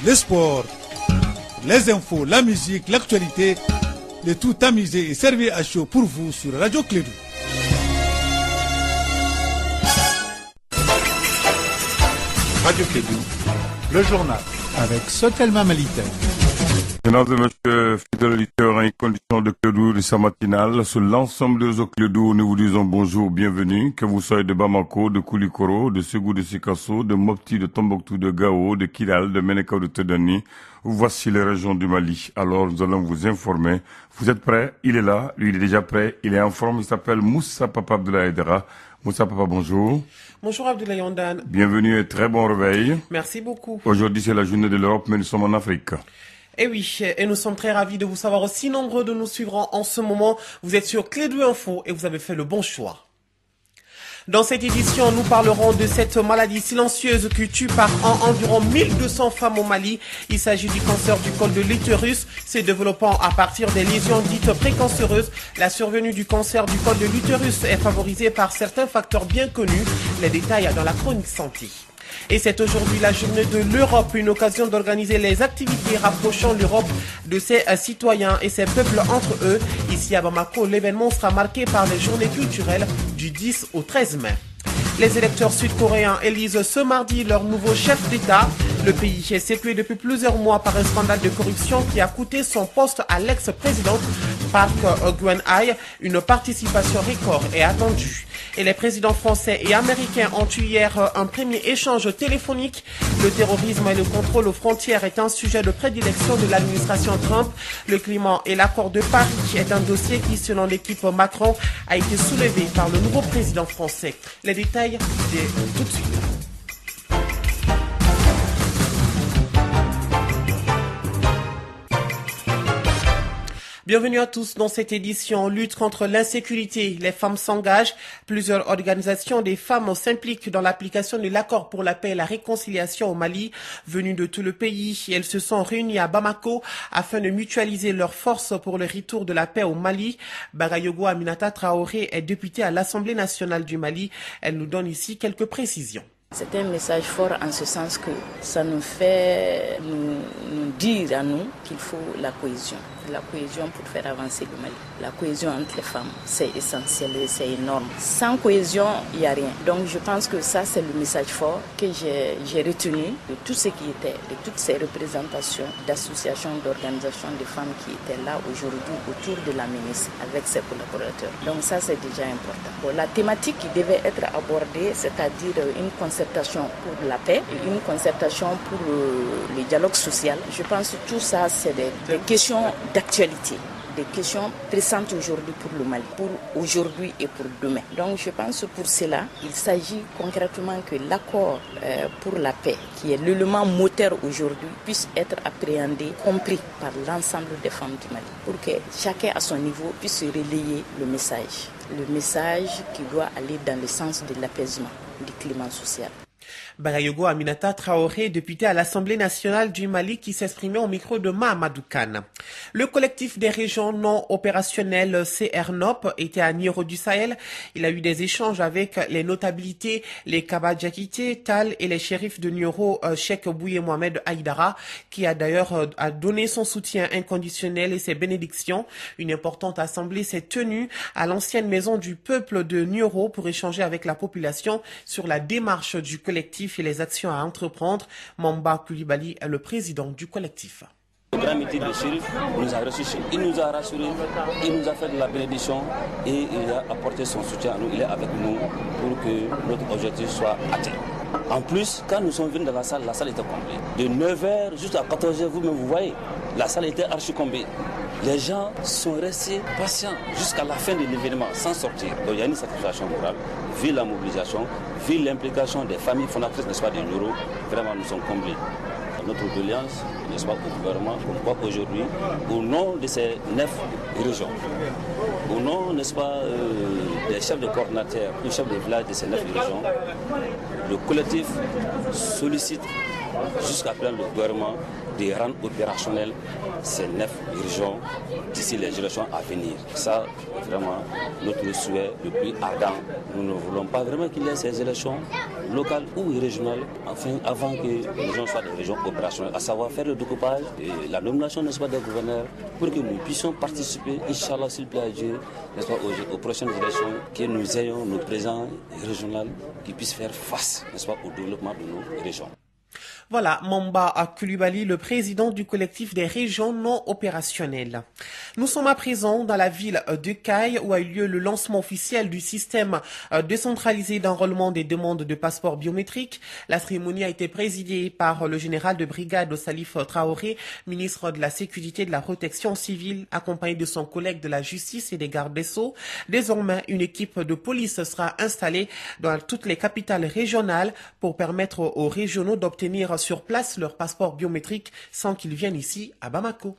les sports, les infos, la musique, l'actualité, le tout tamisé et servi à chaud pour vous sur Radio Clédou. Radio Clédou, le journal avec Sotelma Malitaire. Mesdames et messieurs, fidèles auditeurs, en condition de Clédou de sa matinale, sur l'ensemble de réseau Clédou, nous vous disons bonjour, bienvenue, que vous soyez de Bamako, de Koulikoro, de Ségou, de Sikasso, de Mopti, de Tombouctou, de Gao, de Kidal, de Meneka, de Tedani. Voici les régions du Mali. Alors, nous allons vous informer. Vous êtes prêts? Il est là, lui il est déjà prêt, il est en forme, il s'appelle Moussa Papa Abdoulaye Aïdara. Moussa Papa, bonjour. Bonjour Abdoulaye Ondane. Bienvenue et très bon réveil. Merci beaucoup. Aujourd'hui, c'est la journée de l'Europe, mais nous sommes en Afrique. Et oui, et nous sommes très ravis de vous savoir aussi nombreux de nous suivre en ce moment. Vous êtes sur Clédou Info et vous avez fait le bon choix. Dans cette édition, nous parlerons de cette maladie silencieuse qui tue par an environ 1200 femmes au Mali. Il s'agit du cancer du col de l'utérus, se développant à partir des lésions dites précancéreuses. La survenue du cancer du col de l'utérus est favorisée par certains facteurs bien connus. Les détails dans la chronique santé. Et c'est aujourd'hui la journée de l'Europe, une occasion d'organiser les activités rapprochant l'Europe de ses citoyens et ses peuples entre eux. Ici à Bamako, l'événement sera marqué par les journées culturelles du 10 au 13 mai. Les électeurs sud-coréens élisent ce mardi leur nouveau chef d'État. Le pays est secoué depuis plusieurs mois par un scandale de corruption qui a coûté son poste à l'ex-présidente Park Geun-hye. Une participation record est attendue. Et les présidents français et américains ont eu hier un premier échange téléphonique. Le terrorisme et le contrôle aux frontières est un sujet de prédilection de l'administration Trump. Le climat et l'accord de Paris est un dossier qui, selon l'équipe Macron, a été soulevé par le nouveau président français. Les détails tout de suite. Bienvenue à tous dans cette édition lutte contre l'insécurité. Les femmes s'engagent. Plusieurs organisations des femmes s'impliquent dans l'application de l'accord pour la paix et la réconciliation au Mali. Venues de tout le pays, elles se sont réunies à Bamako afin de mutualiser leurs forces pour le retour de la paix au Mali. Bagayogo Aminata Traoré est députée à l'Assemblée nationale du Mali. Elle nous donne ici quelques précisions. C'est un message fort en ce sens que ça nous fait nous dire à nous qu'il faut la cohésion pour faire avancer le Mali. La cohésion entre les femmes, c'est essentiel et c'est énorme. Sans cohésion, il n'y a rien. Donc je pense que ça, c'est le message fort que j'ai retenu de tout ce qui était, de toutes ces représentations d'associations, d'organisations de femmes qui étaient là aujourd'hui autour de la ministre avec ses collaborateurs. Donc ça, c'est déjà important. Bon, la thématique qui devait être abordée, c'est-à-dire une concertation pour la paix et une concertation pour le dialogue social. Je pense que tout ça, c'est des questions d'actualité, des questions pressantes aujourd'hui pour le Mali, pour aujourd'hui et pour demain. Donc je pense que pour cela, il s'agit concrètement que l'accord pour la paix, qui est l'élément moteur aujourd'hui, puisse être appréhendé, compris par l'ensemble des femmes du Mali, pour que chacun à son niveau puisse relayer le message qui doit aller dans le sens de l'apaisement du climat social. Bagayogo Aminata Traoré, député à l'Assemblée nationale du Mali, qui s'exprimait au micro de Mahamadou Kane. Le collectif des régions non opérationnelles CRNOP était à Nioro du Sahel. Il a eu des échanges avec les notabilités, les Kaba Diakité, Tal et les shérifs de Nioro, Cheikh Bouye Mohamed Aïdara, qui a d'ailleurs donné son soutien inconditionnel et ses bénédictions. Une importante assemblée s'est tenue à l'ancienne maison du peuple de Nioro pour échanger avec la population sur la démarche du collectif et les actions à entreprendre. Mamba Koulibaly est le président du collectif. Le grand métier de shérif nous a reçus, il nous a rassurés, il nous a fait de la bénédiction et il a apporté son soutien à nous, il est avec nous pour que notre objectif soit atteint. En plus, quand nous sommes venus dans la salle était complète. De 9h jusqu'à 14h, vous-même vous voyez, la salle était archi comblée. Les gens sont restés patients jusqu'à la fin de l'événement sans sortir. Donc il y a une satisfaction morale. Vu la mobilisation, vu l'implication des familles fondatrices, n'est-ce pas, des Nioro, vraiment nous sommes comblés. Notre doléance, n'est-ce pas, au gouvernement, pourquoi aujourd'hui, au nom de ces 9 régions, au nom, n'est-ce pas, des chefs de coordinateurs, des chefs de village de ces 9 régions, le collectif sollicite jusqu'à présent, le gouvernement de rendre opérationnel ces 9 régions d'ici les générations à venir. Ça, vraiment, notre souhait le plus ardent. Nous ne voulons pas vraiment qu'il y ait ces élections locales ou régionales avant que les régions soient des régions opérationnelles, à savoir faire le découpage et la nomination, n'est-ce pas, des gouverneurs pour que nous puissions participer, Inch'Allah, s'il plaît à Dieu, n'est-ce pas, aux prochaines élections, que nous ayons nos présidents régionaux qui puissent faire face, n'est-ce pas, au développement de nos régions. Voilà, Mamba Coulibaly, le président du collectif des régions non opérationnelles. Nous sommes à présent dans la ville de Caille où a eu lieu le lancement officiel du système décentralisé d'enrôlement des demandes de passeports biométriques. La cérémonie a été présidée par le général de brigade Salif Traoré, ministre de la Sécurité et de la Protection civile, accompagné de son collègue de la Justice et des gardes des Sceaux. Désormais, une équipe de police sera installée dans toutes les capitales régionales pour permettre aux régionaux d'obtenir sur place leur passeport biométrique sans qu'ils viennent ici à Bamako.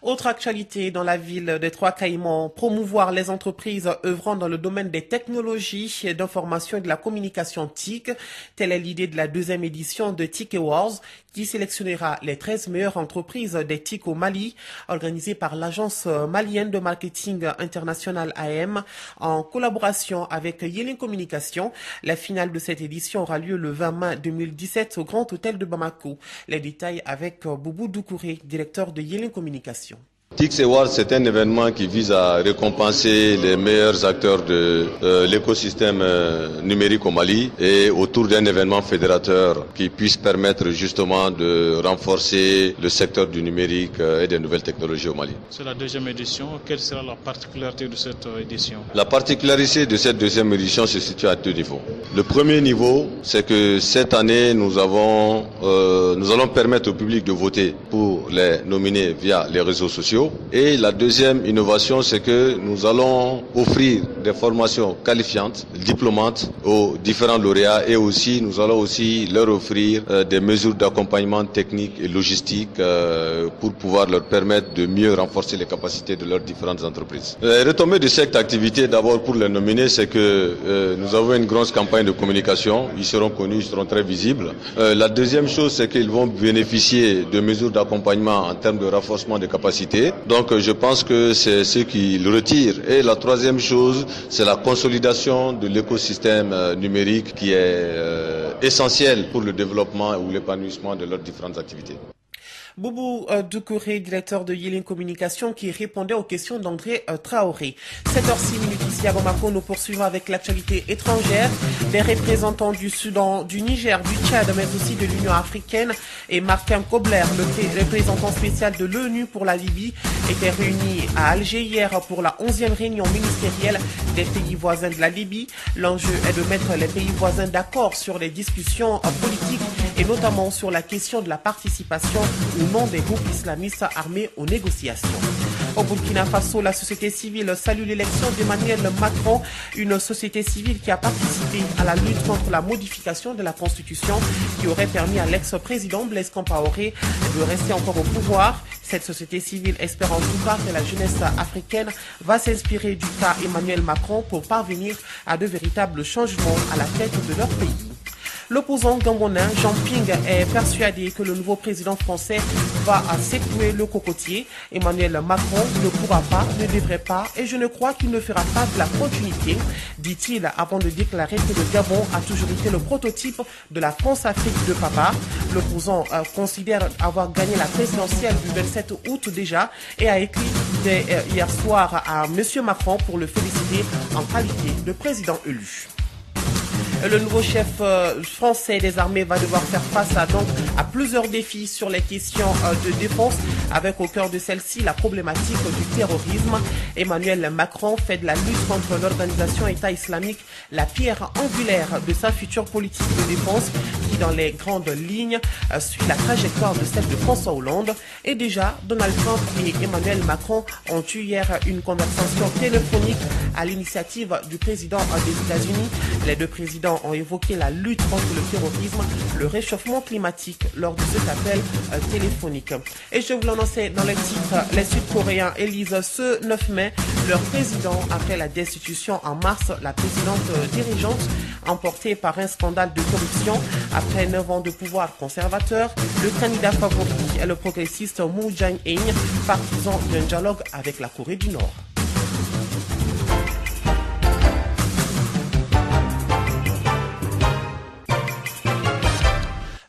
Autre actualité dans la ville des Trois-Caïmans, promouvoir les entreprises œuvrant dans le domaine des technologies d'information et de la communication TIC. Telle est l'idée de la 2e édition de TIC Awards qui sélectionnera les 13 meilleures entreprises des TIC au Mali, organisée par l'agence malienne de marketing international AM en collaboration avec Yelin Communication. La finale de cette édition aura lieu le 20 mai 2017 au Grand Hôtel de Bamako. Les détails avec Boubou Doucouré, directeur de Yelin Communication. TIC Awards, c'est un événement qui vise à récompenser les meilleurs acteurs de l'écosystème numérique au Mali et autour d'un événement fédérateur qui puisse permettre justement de renforcer le secteur du numérique et des nouvelles technologies au Mali. C'est la 2e édition. Quelle sera la particularité de cette édition? La particularité de cette 2e édition se situe à 2 niveaux. Le premier niveau, c'est que cette année, nous allons permettre au public de voter pour les nominés via les réseaux sociaux. Et la 2e innovation, c'est que nous allons offrir des formations qualifiantes, diplômantes aux différents lauréats et aussi nous allons aussi leur offrir des mesures d'accompagnement technique et logistique pour pouvoir leur permettre de mieux renforcer les capacités de leurs différentes entreprises. Les retombées de cette activité, d'abord pour les nominés, c'est que nous avons une grosse campagne de communication. Ils seront connus, ils seront très visibles. La 2e chose, c'est qu'ils vont bénéficier de mesures d'accompagnement en termes de renforcement des capacités. Donc je pense que c'est ce qui le retire. Et la 3e chose, c'est la consolidation de l'écosystème numérique qui est essentiel pour le développement ou l'épanouissement de leurs différentes activités. Boubou Doucouré, directeur de Yelin Communication, qui répondait aux questions d'André Traoré. 7h06 ici à Bamako, nous poursuivons avec l'actualité étrangère. Les représentants du Soudan, du Niger, du Tchad, mais aussi de l'Union africaine et Martin Kobler, le représentant spécial de l'ONU pour la Libye, étaient réunis à Alger hier pour la 11e réunion ministérielle des pays voisins de la Libye. L'enjeu est de mettre les pays voisins d'accord sur les discussions politiques et notamment sur la question de la participation ou non des groupes islamistes armés aux négociations. Au Burkina Faso, la société civile salue l'élection d'Emmanuel Macron, une société civile qui a participé à la lutte contre la modification de la Constitution qui aurait permis à l'ex-président Blaise Compaoré de rester encore au pouvoir. Cette société civile espère en tout cas que la jeunesse africaine va s'inspirer du cas Emmanuel Macron pour parvenir à de véritables changements à la tête de leur pays. L'opposant gabonais Jean Ping est persuadé que le nouveau président français va secouer le cocotier. Emmanuel Macron ne pourra pas, ne devrait pas et je ne crois qu'il ne fera pas de la continuité, dit-il avant de déclarer que le Gabon a toujours été le prototype de la France-Afrique de papa. L'opposant considère avoir gagné la présidentielle du 27 août déjà et a écrit hier soir à M. Macron pour le féliciter en qualité de président élu. Le nouveau chef français des armées va devoir faire face à plusieurs défis sur les questions de défense, avec au cœur de celle-ci la problématique du terrorisme. Emmanuel Macron fait de la lutte contre l'organisation État islamique la pierre angulaire de sa future politique de défense qui, dans les grandes lignes, suit la trajectoire de celle de François Hollande. Et déjà, Donald Trump et Emmanuel Macron ont eu hier une conversation téléphonique à l'initiative du président des États-Unis. Les deux présidents ont évoqué la lutte contre le terrorisme, le réchauffement climatique lors de cet appel téléphonique. Et je vous l'en annoncé dans le titre, les Sud-Coréens élisent ce 9 mai leur président après la destitution en mars, la présidente dirigeante emportée par un scandale de corruption. Après 9 ans de pouvoir conservateur, le candidat favori est le progressiste Moon Jae-in, partisan d'un dialogue avec la Corée du Nord.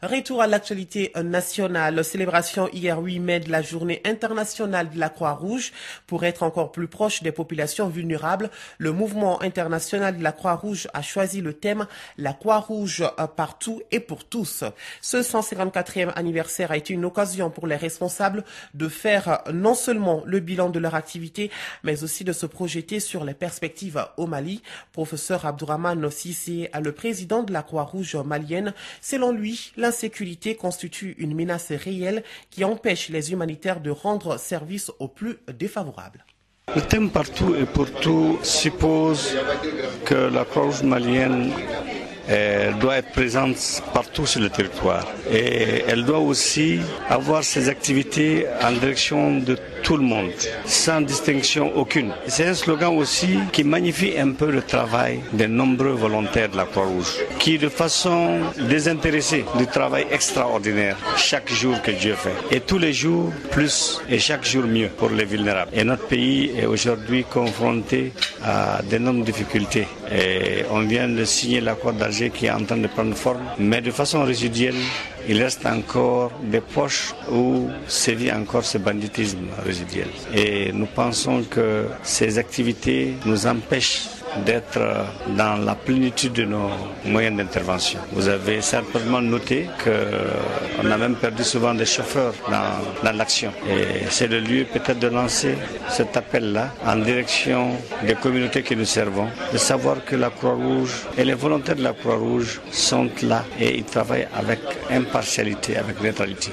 Retour à l'actualité nationale. Célébration hier 8 mai de la journée internationale de la Croix-Rouge. Pour être encore plus proche des populations vulnérables, le mouvement international de la Croix-Rouge a choisi le thème « La Croix-Rouge partout et pour tous ». Ce 154e anniversaire a été une occasion pour les responsables de faire non seulement le bilan de leur activité, mais aussi de se projeter sur les perspectives au Mali. Professeur Abdourahmane Cissé, le président de la Croix-Rouge malienne, selon lui, l'insécurité constitue une menace réelle qui empêche les humanitaires de rendre service aux plus défavorables. Le thème partout et pour tout suppose que la Croix-Rouge malienne doit être présente partout sur le territoire et elle doit aussi avoir ses activités en direction de tout le monde, sans distinction aucune. C'est un slogan aussi qui magnifie un peu le travail des nombreux volontaires de la Croix-Rouge, qui de façon désintéressée du travail extraordinaire chaque jour que Dieu fait. Et tous les jours plus et chaque jour mieux pour les vulnérables. Et notre pays est aujourd'hui confronté à d'énormes difficultés. Et on vient de signer l'accord d'Alger qui est en train de prendre forme, mais de façon résiduelle, il reste encore des poches où sévit encore ce banditisme résiduel. Et nous pensons que ces activités nous empêchent d'être dans la plénitude de nos moyens d'intervention. Vous avez certainement noté qu'on a même perdu souvent des chauffeurs dans l'action. Et c'est le lieu peut-être de lancer cet appel-là en direction des communautés que nous servons, de savoir que la Croix-Rouge et les volontaires de la Croix-Rouge sont là et ils travaillent avec impartialité, avec neutralité.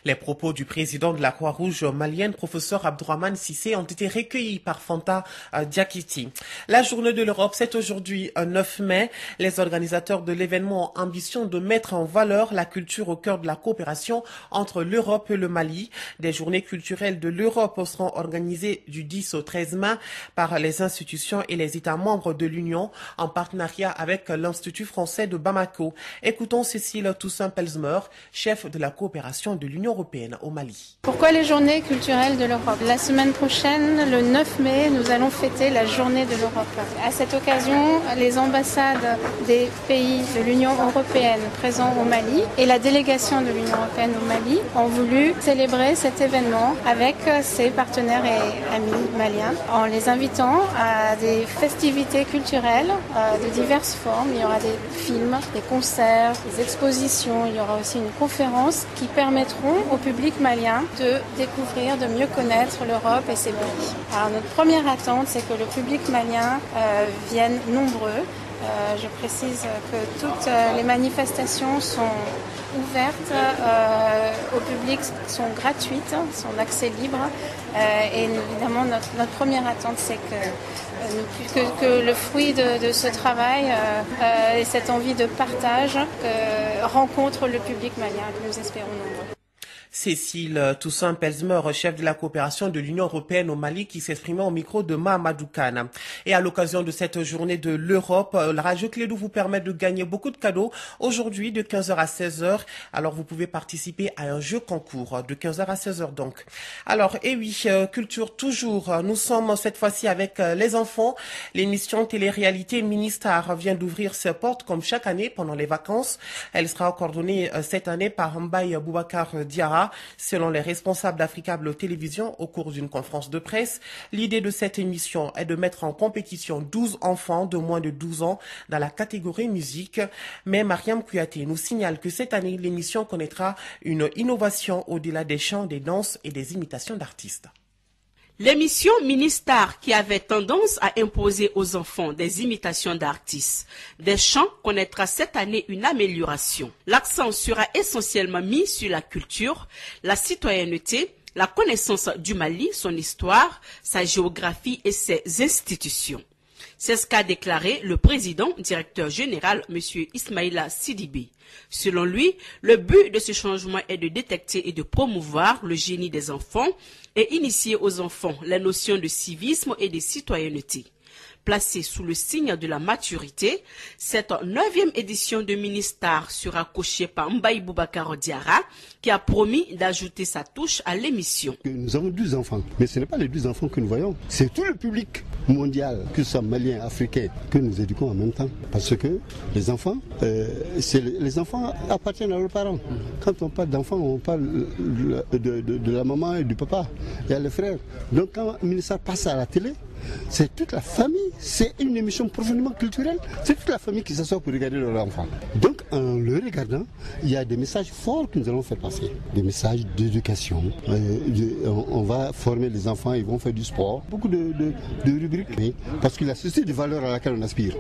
Les propos du président de la Croix-Rouge malienne, professeur Abdourahmane Cissé, ont été recueillis par Fanta Diakiti. La journée de l'Europe, c'est aujourd'hui 9 mai. Les organisateurs de l'événement ont ambition de mettre en valeur la culture au cœur de la coopération entre l'Europe et le Mali. Des journées culturelles de l'Europe seront organisées du 10 au 13 mai par les institutions et les États membres de l'Union en partenariat avec l'Institut français de Bamako. Écoutons Cécile Toussaint-Pelzmer, chef de la coopération de l'Union européenne au Mali. Pourquoi les journées culturelles de l'Europe? La semaine prochaine, le 9 mai, nous allons fêter la journée de l'Europe. À cette occasion, les ambassades des pays de l'Union européenne présents au Mali et la délégation de l'Union européenne au Mali ont voulu célébrer cet événement avec ses partenaires et amis maliens en les invitant à des festivités culturelles de diverses formes. Il y aura des films, des concerts, des expositions, il y aura aussi une conférence qui permettront au public malien de découvrir, de mieux connaître l'Europe et ses pays. Alors notre première attente, c'est que le public malien vienne nombreux. Je précise que toutes les manifestations sont ouvertes au public, sont gratuites, sont d'accès libre. Et évidemment, notre première attente, c'est que le fruit de ce travail et cette envie de partage rencontre le public malien, que nous espérons nombreux. Cécile Toussaint-Pelzmer, chef de la coopération de l'Union européenne au Mali, qui s'exprimait au micro de Mahamadou Kane. Et à l'occasion de cette journée de l'Europe, la radio Clédou vous permet de gagner beaucoup de cadeaux. Aujourd'hui, de 15h à 16h. Alors, vous pouvez participer à un jeu concours de 15h à 16h donc. Alors, et oui, culture toujours. Nous sommes cette fois-ci avec les enfants. L'émission télé-réalité Ministar vient d'ouvrir ses portes comme chaque année pendant les vacances. Elle sera coordonnée cette année par Mbaye Boubacar Diarra. Selon les responsables d'Africable Télévision, au cours d'une conférence de presse, l'idée de cette émission est de mettre en compétition 12 enfants de moins de 12 ans dans la catégorie musique. Mais Mariam Kouyaté nous signale que cette année, l'émission connaîtra une innovation au-delà des chants, des danses et des imitations d'artistes. L'émission Ministar, qui avait tendance à imposer aux enfants des imitations d'artistes, des chants, connaîtra cette année une amélioration. L'accent sera essentiellement mis sur la culture, la citoyenneté, la connaissance du Mali, son histoire, sa géographie et ses institutions. C'est ce qu'a déclaré le président directeur général, M. Ismaïla Sidibé. Selon lui, le but de ce changement est de détecter et de promouvoir le génie des enfants et initier aux enfants les notions de civisme et de citoyenneté. Placée sous le signe de la maturité, cette 9e édition de Ministar sera coachée par Mbaye Boubacar Diarra, qui a promis d'ajouter sa touche à l'émission. Nous avons 12 enfants, mais ce n'est pas les 12 enfants que nous voyons. C'est tout le public mondial, que ce soit malien, africain, que nous éduquons en même temps. Parce que les enfants, les enfants appartiennent à leurs parents. Quand on parle d'enfants, on parle de la maman et du papa. Il y a les frères. Donc quand Ministar passe à la télé, c'est toute la famille, c'est une émission profondément culturelle, c'est toute la famille qui s'assoit pour regarder leurs enfants. Donc en le regardant, il y a des messages forts que nous allons faire passer, des messages d'éducation. On va former les enfants, ils vont faire du sport, beaucoup de rubriques, parce que la société de valeurs à laquelle on aspire,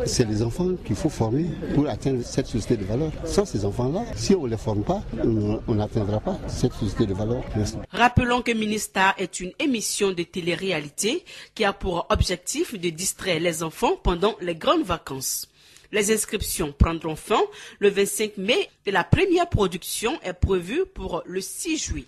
c'est les enfants qu'il faut former pour atteindre cette société de valeurs. Sans ces enfants-là, si on ne les forme pas, on n'atteindra pas cette société de valeurs. Merci. Rappelons que Ministar est une émission de télé-réalité qui a pour objectif de distraire les enfants pendant les grandes vacances. Les inscriptions prendront fin le 25 mai et la première production est prévue pour le 6 juillet.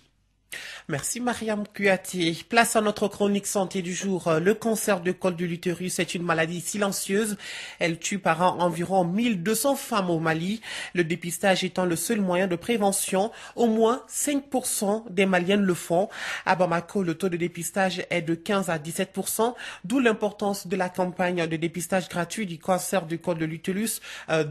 Merci Mariam Kouyaté. Place à notre chronique santé du jour. Le cancer du col de l'utérus est une maladie silencieuse. Elle tue par an environ 1200 femmes au Mali. Le dépistage étant le seul moyen de prévention. Au moins 5% des Maliennes le font. À Bamako, le taux de dépistage est de 15 à 17%, d'où l'importance de la campagne de dépistage gratuit du cancer du col de l'utérus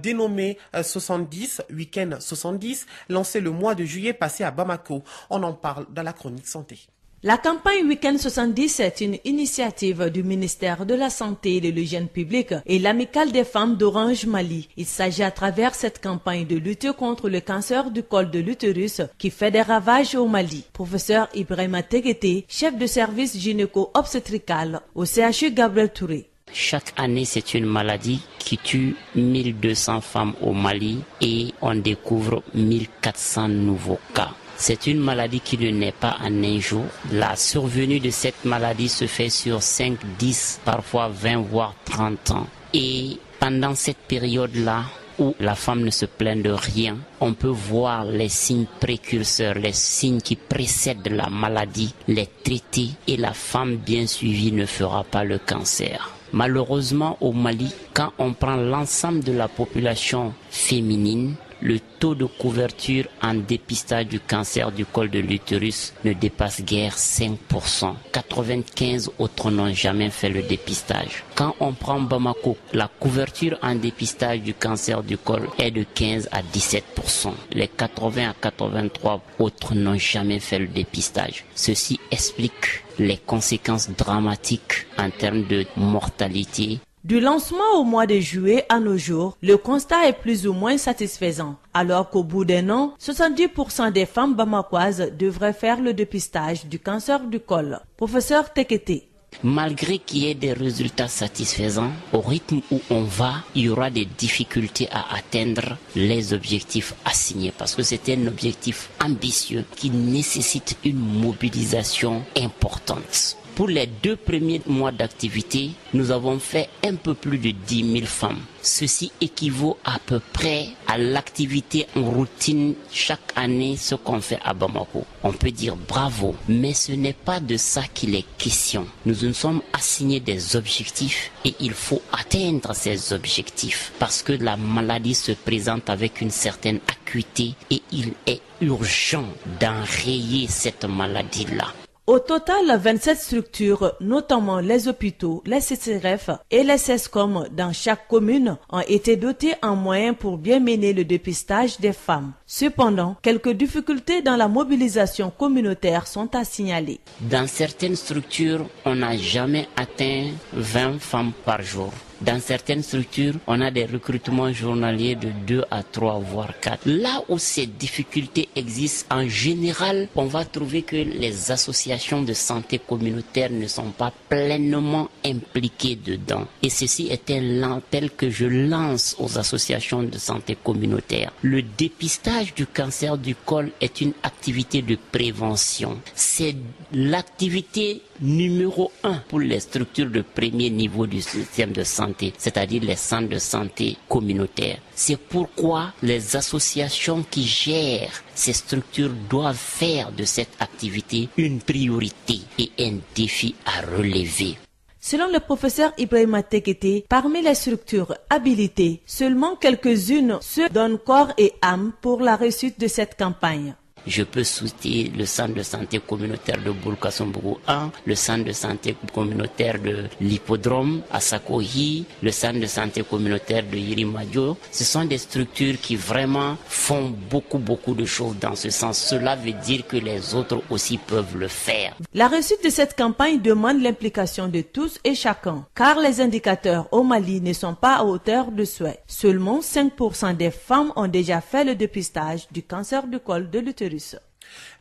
dénommée 70, Week-end 70, lancée le mois de juillet passé à Bamako. On en parle dans la chronique santé. La campagne Week-end 70 est une initiative du ministère de la Santé et de l'Hygiène publique et l'Amicale des femmes d'Orange Mali. Il s'agit à travers cette campagne de lutter contre le cancer du col de l'utérus qui fait des ravages au Mali. Professeur Ibrahima Teguete, chef de service gynéco-obstétrical au CHU Gabriel Touré. Chaque année, c'est une maladie qui tue 1200 femmes au Mali et on découvre 1400 nouveaux cas. C'est une maladie qui ne naît pas en un jour. La survenue de cette maladie se fait sur 5, 10, parfois 20, voire 30 ans. Et pendant cette période-là, où la femme ne se plaint de rien, on peut voir les signes précurseurs, les signes qui précèdent la maladie, les traiter et la femme bien suivie ne fera pas le cancer. Malheureusement, au Mali, quand on prend l'ensemble de la population féminine, le taux de couverture en dépistage du cancer du col de l'utérus ne dépasse guère 5%. 95 autres n'ont jamais fait le dépistage. Quand on prend Bamako, la couverture en dépistage du cancer du col est de 15 à 17%. Les 80 à 83 autres n'ont jamais fait le dépistage. Ceci explique les conséquences dramatiques en termes de mortalité. Du lancement au mois de juillet à nos jours, le constat est plus ou moins satisfaisant. Alors qu'au bout d'un an, 70% des femmes bamakoises devraient faire le dépistage du cancer du col. Professeur Tekete. Malgré qu'il y ait des résultats satisfaisants, au rythme où on va, il y aura des difficultés à atteindre les objectifs assignés parce que c'est un objectif ambitieux qui nécessite une mobilisation importante. Pour les 2 premiers mois d'activité, nous avons fait un peu plus de 10 000 femmes. Ceci équivaut à peu près à l'activité en routine chaque année, ce qu'on fait à Bamako. On peut dire bravo, mais ce n'est pas de ça qu'il est question. Nous nous sommes assignés des objectifs et il faut atteindre ces objectifs parce que la maladie se présente avec une certaine acuité et il est urgent d'enrayer cette maladie-là. Au total, 27 structures, notamment les hôpitaux, les CCRF et les CESCOM dans chaque commune, ont été dotées en moyens pour bien mener le dépistage des femmes. Cependant, quelques difficultés dans la mobilisation communautaire sont à signaler. Dans certaines structures, on n'a jamais atteint 20 femmes par jour. Dans certaines structures, on a des recrutements journaliers de 2 à 3, voire 4. Là où ces difficultés existent, en général, on va trouver que les associations de santé communautaire ne sont pas pleinement impliquées dedans. Et ceci est un appel que je lance aux associations de santé communautaire. Le dépistage du cancer du col est une activité de prévention. C'est l'activité numéro 1 pour les structures de premier niveau du système de santé, c'est-à-dire les centres de santé communautaires. C'est pourquoi les associations qui gèrent ces structures doivent faire de cette activité une priorité et un défi à relever. Selon le professeur Ibrahima Tekete, parmi les structures habilitées, seulement quelques-unes se donnent corps et âme pour la réussite de cette campagne. Je peux citer le centre de santé communautaire de Boulkasombougou 1, le centre de santé communautaire de l'Hippodrome à Sakohi, le centre de santé communautaire de Yirimadio. Ce sont des structures qui vraiment font beaucoup de choses dans ce sens. Cela veut dire que les autres aussi peuvent le faire. La réussite de cette campagne demande l'implication de tous et chacun, car les indicateurs au Mali ne sont pas à hauteur de souhait. Seulement 5% des femmes ont déjà fait le dépistage du cancer du col de l'utérus.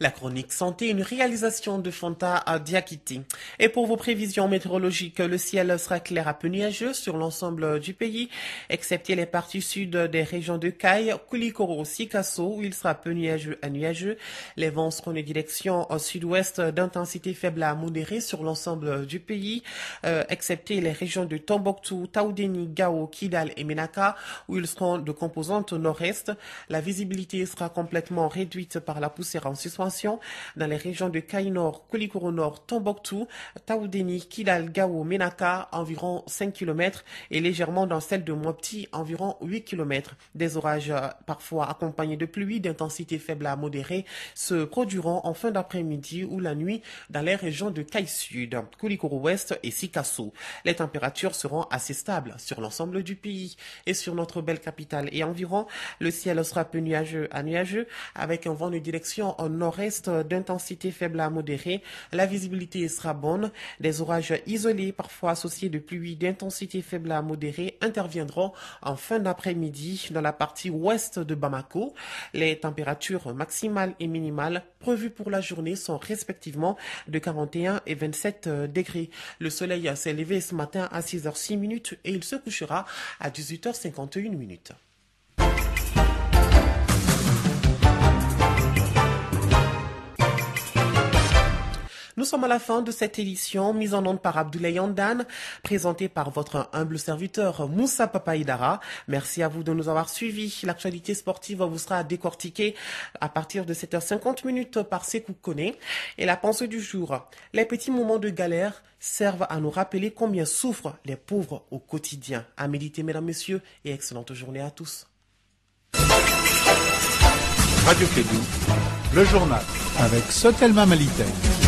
La chronique santé, une réalisation de Fanta Diakiti. Et pour vos prévisions météorologiques, le ciel sera clair à peu nuageux sur l'ensemble du pays, excepté les parties sud des régions de Caille, Koulikoro, Sikasso, où il sera peu nuageux à nuageux. Les vents seront de direction sud-ouest d'intensité faible à modérée sur l'ensemble du pays, excepté les régions de Tombouctou, Taoudéni, Gao, Kidal et Menaka, où ils seront de composante nord-est. La visibilité sera complètement réduite par la poussière en suspension dans les régions de Caille Nord, Koulikoro Nord, Tombouctou, Taoudéni, Kidal, Gao, Menaka, environ 5 km et légèrement dans celle de Mopti, environ 8 km. Des orages parfois accompagnés de pluie d'intensité faible à modérée se produiront en fin d'après-midi ou la nuit dans les régions de Caille Sud, Koulikoro Ouest et Sikasso. Les températures seront assez stables sur l'ensemble du pays et sur notre belle capitale et environ. Le ciel sera peu nuageux à nuageux avec un vent de direction au nord-est d'intensité faible à modérée. La visibilité sera bonne. Des orages isolés, parfois associés de pluies d'intensité faible à modérée, interviendront en fin d'après-midi dans la partie ouest de Bamako. Les températures maximales et minimales prévues pour la journée sont respectivement de 41 et 27 degrés. Le soleil s'est levé ce matin à 6h06 et il se couchera à 18h51. Nous sommes à la fin de cette édition, mise en onde par Abdoulaye Andane, présentée par votre humble serviteur Moussa Papaïdara. Merci à vous de nous avoir suivis. L'actualité sportive vous sera décortiquée à partir de 7h50 par Sekou Kone. Et la pensée du jour, les petits moments de galère servent à nous rappeler combien souffrent les pauvres au quotidien. À méditer, mesdames, messieurs, et excellente journée à tous. Radio Kédou, le journal avec Sotelma Malitaine.